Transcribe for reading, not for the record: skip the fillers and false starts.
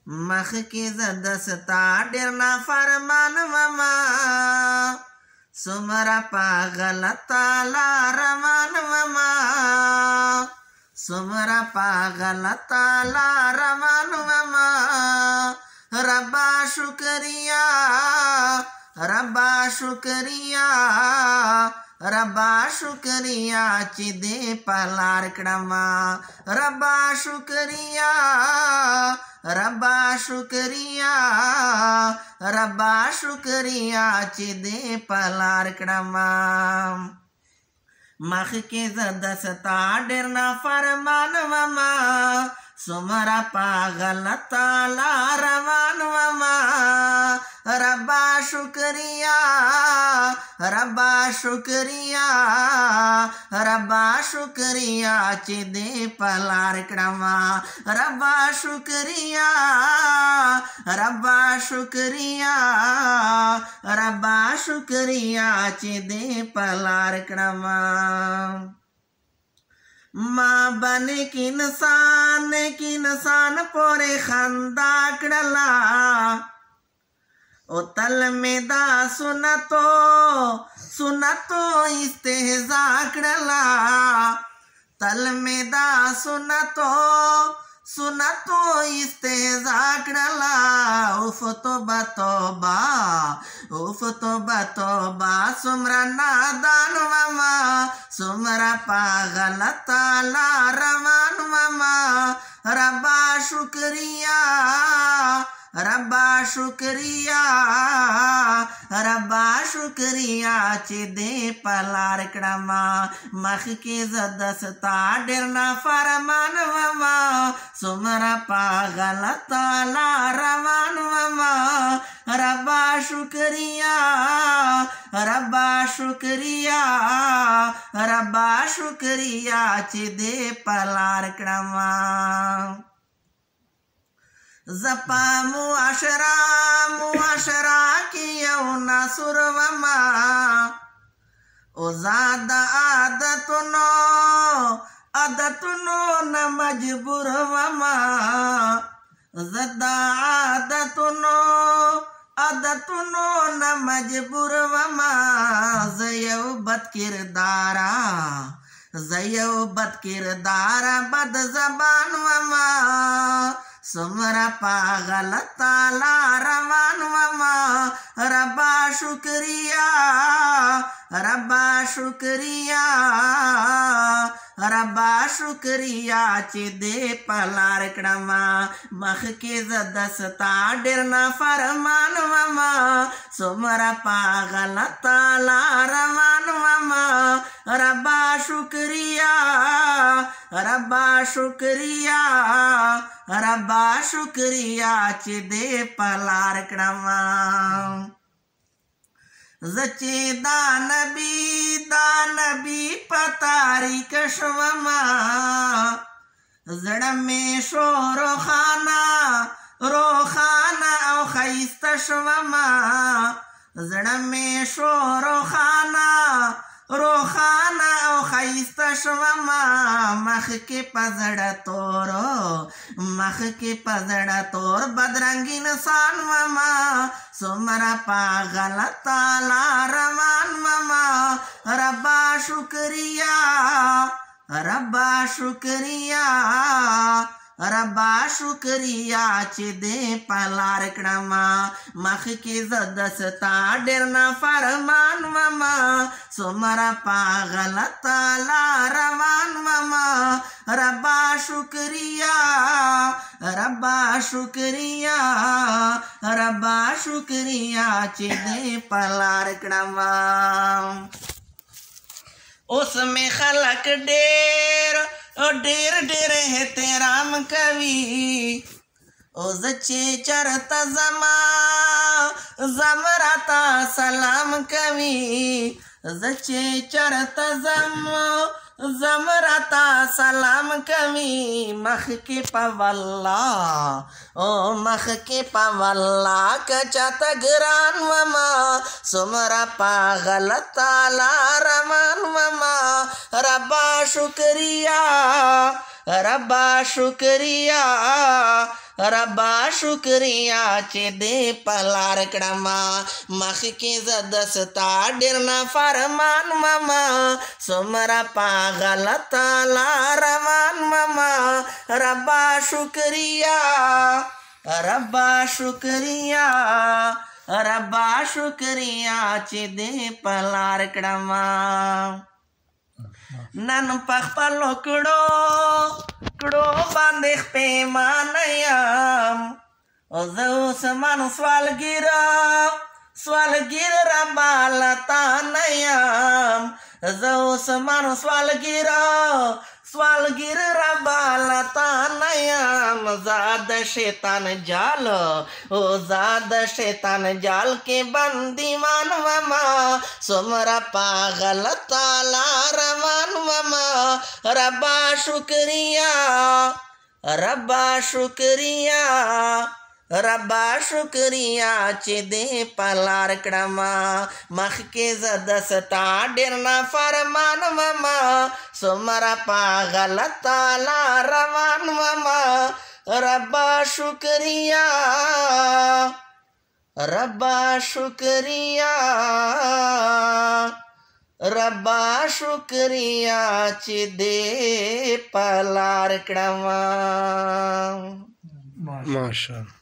मख के दस्ता डेरना फरमान ममा सुमरा पागल ताला रमान ममा सुमरा पागल ताला रमान ममा रब्बा शुक्रिया रब्बा शुक्रिया रब्बा शुक्रिया चिदे पलार कडमा रब्बा शुक्रिया रब्बा शुक्रिया रब्बा शुक्रिया चिदे पलार कडमा मख के दस्ता डेरना फरमान ममा सुमरा पागल ताला रमान ममा रब्बा शुक्रिया रब्बा शुक्रिया रब्बा शुक्रिया चिदे पलार कडमा रब्बा शुक्रिया रब्बा शुक्रिया रब्बा शुक्रिया चिदे पलार कडमा माँ बने किनसान पोरे खंदा कडला ओ तल में दा सुनतो इस्तेजा कडला तल में दा सुनतो इस्तेजा कडला उफ तोबा तोबा सुमरा नादान ममा सुमरा पागल ताला रमान ममा रब्बा शुक्रिया रब्बा शुक्रिया रब्बा शुक्रिया चिदे पलार कडमा मख के दस्ता डेरना फरमान ममा सुमरा पागल ताला रमान ममा रब्बा शुक्रिया रब्बा शुक्रिया रब्बा शुक्रिया चिदे पलार कडमा जपा मुआशरा की यौना सुरवमा ओ ज़्यादा आदतनो न मजबूर वमा ज़्यादा आदतनो न मजबूर वमा ज़यव बद किरदारा बद ज़बान वमा सुमरा पागल ताला रमान ममा रब्बा शुक्रिया रब्बा शुक्रिया रब्बा शुक्रिया चिदे पलार कडमा मख के दस्ता डेरना फरमान ममा सुमरा पागल ताला रमान ममा रब्बा शुक्रिया रब्बा शुक्रिया रब्बा शुक्रिया चिदे पलार कडमा जचे दानबी पतारी कशवमा जड़ में रोखाना औ खैस्ता शवमा जड़ में रोखाना औ खैस्ता शवमा मख के पजड़ा तोर बदरंगी इंसान ममा सुमरा पागल ताला रमान ममा रब्बा शुक्रिया रब्बा शुक्रिया रब्बा शुक्रिया चिदे पलार कडमा मख के दस्ता डेरना फरमान ममा सुमरा पागल ताला रमान ममा रब्बा शुक्रिया रब्बा शुक्रिया रब्बा शुक्रिया चिदे पलार कडमा उसमें खलक ढेर है तेराम कवि ओ जचे चरता जमराता सलाम कवि जचे चरता जमराता सलाम कवि मख के पवल्ला कचा तगरान ममा सुमरा पागल ताला रमान ममा रब्बा शुक्रिया रब्बा शुक्रिया रब्बा शुक्रिया چې دې پلار کړما مخ کې زدستا ډیر نه فرمان ماما سمرا پاغلط لارمان ماما ربا شکریا ربا شکریا ربا شکریا چې دې پلار کړما نن پخپلو کړو باندې پیمانه یم او زه اوس مانو سوالګیر ربا لتا نه یم زه اوس مانو سوالګیر ربا لتا نه یم زاد شیطان جال او زاد شیطان جال کې بندي مان وما سمرا پاغل تعالی روان وما ربا شکریا ربا شکریا ربا شکریا چې دې پلار کړما مخ کې زدستا ډیر نه فرمان وما سمرا پاغل تعالی روان وما ربا شکریا ربا شکریا ربا شکریا چې دې پلار کړما ماشاءالله